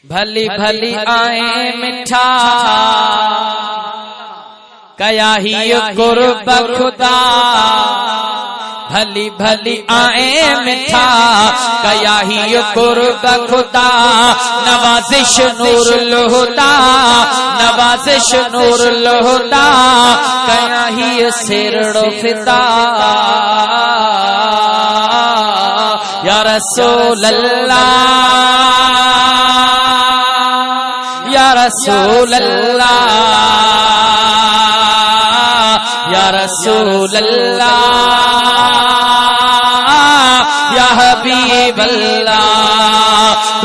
भली भली आए मिठा कया ही कुर्ब खुदा। भली भली आए मिठा कया ही कुर्ब खुदा। नवाजिश नूर लहुदा नवाजिश नूर लहुदा कया ही सिरड़ो फिदा। या रसूल अल्लाह या रसूल अल्लाह या रसूल अल्लाह या हबीब अल्लाह।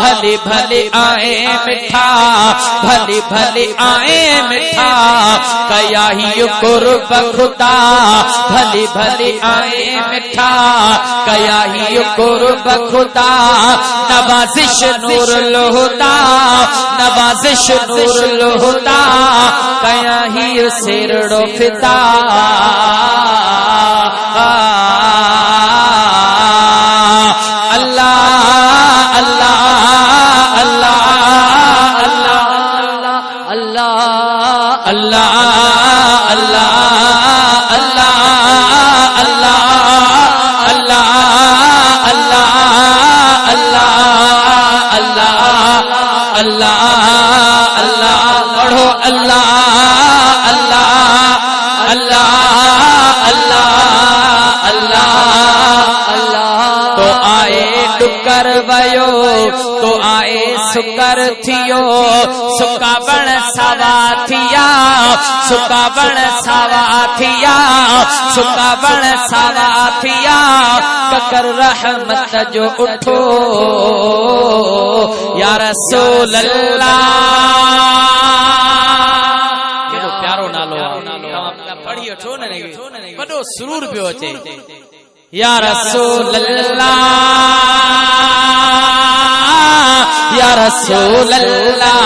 भली भली आए मिठा भली भली आए मिठा कया ही कुर्ब खुदा। भली भली आए मिठा कया ही कुर्ब खुदा। नवाजिश नूर लहुदा नवाजिश नूर लहुदा कया ही सिरड़ो फिदा। तो आए सुकर थियो सुका बण सावा थिया सुका बण सावा थिया सुका बण सावा थिया। ककर रहमत जो उठो या रसूल अल्लाह। प्यारो नालो पढ़ियो छो ने वडो सुरूर पियो अचे। या रसूल अल्लाह या रसूल अल्लाह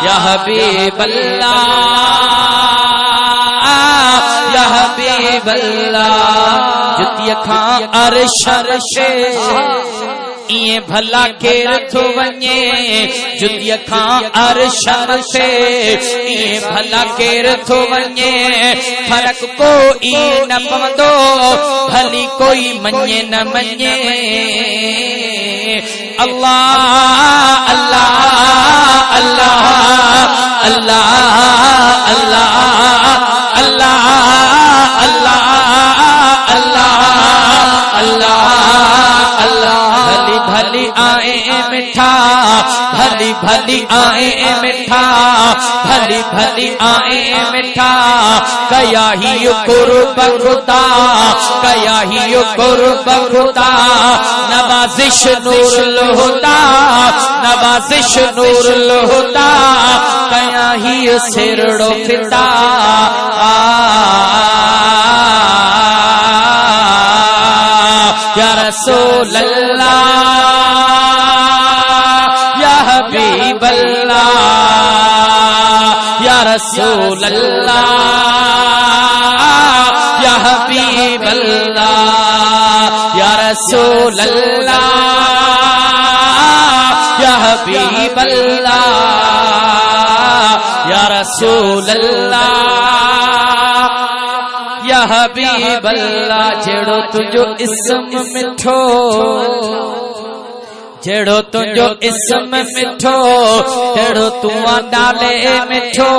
या हबीब अल्लाह या हबीब अल्लाह। जुतिया खां अर्श अर्शे इए भला केर थो वञे। जुतिया खां अर्श मथे इए भला केर थो वञे। फर्क कोई न पवंदो भली कोई मञे न मञे। अल्लाह अल्लाह अल्लाह अल्लाह अल्लाह अल्लाह अल्लाह अल्लाह अल्लाह अल्लाह। भली भली आए मिठा भली भली आए मिठा भली भली आए मिठा कया ही कुर्ब खुदा कया ही कुर्ब खुदा। नवाजिश नूर लहुदा नवाजिश नूर लहुदा कया ही सिरड़ो फिदा। या रसूल अल्लाह या हबीब अल्लाह या रसूल अल्लाह या हबीब अल्लाह या रसूल अल्लाह या हबीब अल्लाह या रसूल अल्लाह या हबीब अल्लाह। जेड़ो तुझो इस्म मिठो जेड़ो तुझो इस्म मिठो तेड़ो तू डाले मिठो।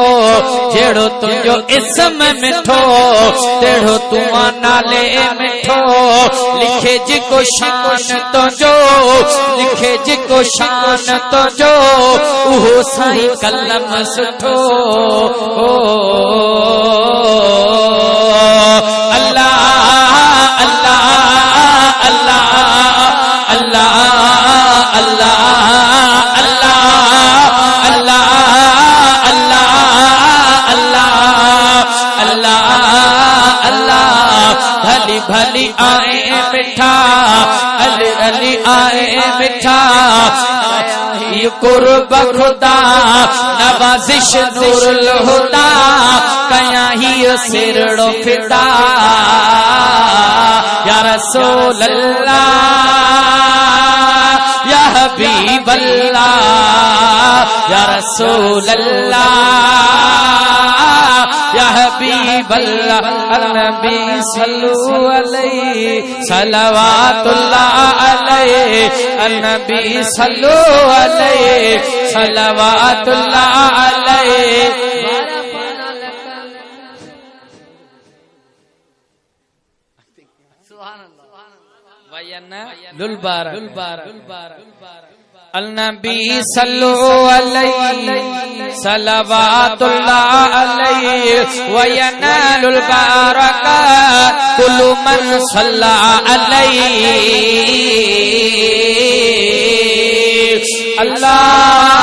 जेड़ो तुझो इस्म मिठो तेड़ो तू नाले मिठो। लिखे जिको शान तो जो लिखे जिको शान तो जो उहो साईं कलम सुठो। अल्लाह अल्लाह अल्लाह अल्लाह अल्लाह अल्लाह अल्लाह अल्लाह अल्लाह अल्लाह। भली भली आए मिठा अली अली आए मिठा कुर्ब खुदा। नवाजिश नूर लहुदा कया ही सिरड़ो फिदा। या रसूल अल्लाह या हबीब अल्लाह या रसूल अल्लाह या हबीब अल्लाह अन्नबी सल्लु अलैहि सलवातुल्लाह अलैहि अन्नबी सल्लु अलैहि सलवातुल्लाह अलैहि अन्नबी सल्लु अलैहि सलवातुल्लाह अलैहि व यनालुल बारका कुल्लु मन सल्ला अलैहि। अल्लाह